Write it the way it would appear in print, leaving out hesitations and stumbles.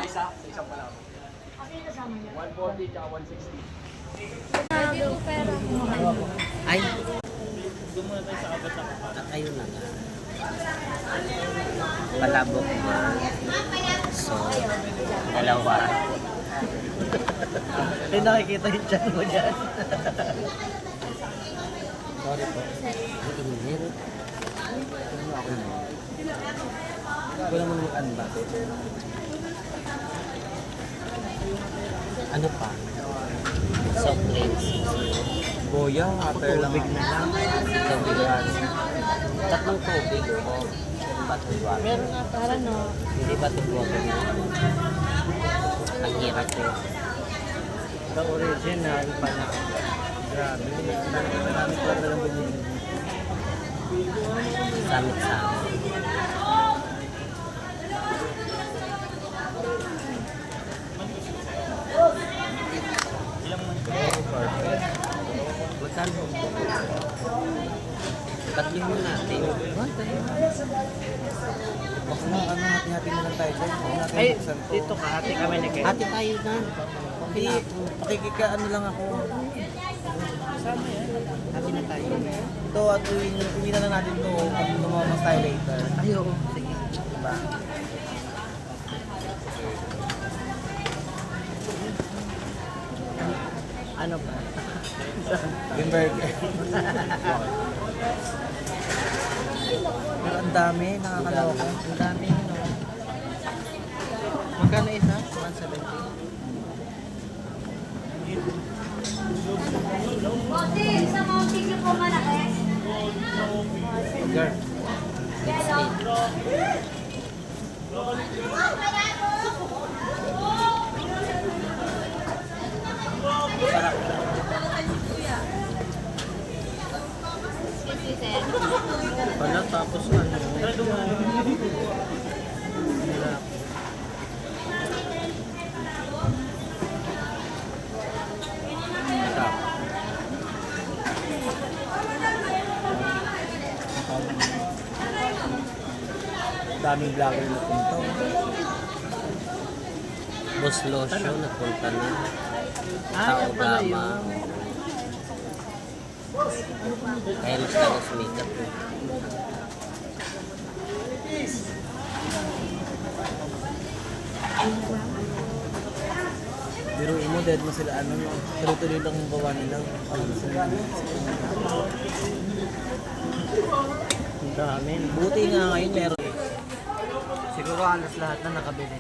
isa? Sa isang palabok. 140 tsaka 160. Ay. At ayun na nga. Palabok na. So, dalawa. Ay, nakikita yung chan mo dyan. Sorry po. Ang init. Ano ako mo? Wala mo naman ba? Ano pa? Soft drinks. Boya, water lang. Tubig na lang. Tubig lang. Tatlong tubig o bottled water. Meron nga para no. Hindi bottled water na. Ang hirap ko. The original pala. Grabe. Marami pa na lang bumili. Samit-samit. Magkano? Tatlong mo natin. Baka na, hati-hati na lang tayo dyan. Ay, dito ka, hati kami ni Ken. Hati tayo na. Hindi, pakikikaano lang ako. Hati na tayo. Ito at uwi na lang natin ito kung lumamas tayo later. Ay, oo. Sige. Diba? Ano ba? Yung burger. Pero ang dami, nakakaloko. Ang dami, no? Magkano isa? 170. Bote, sa mga tigil po malaki. Burger. Wala, tapos ano? Daming vlogger na punto. Boss Lotion, napunta na. Ah, Tao yan pala Gama. Kaya mas lang sa makeup ko. Biruin mo, dead mo sila ano, no? Tuloy-tuloy lang yung gawa nila. Ang dami. Buti nga ngayon meron. Siguro halos lahat na nakabili.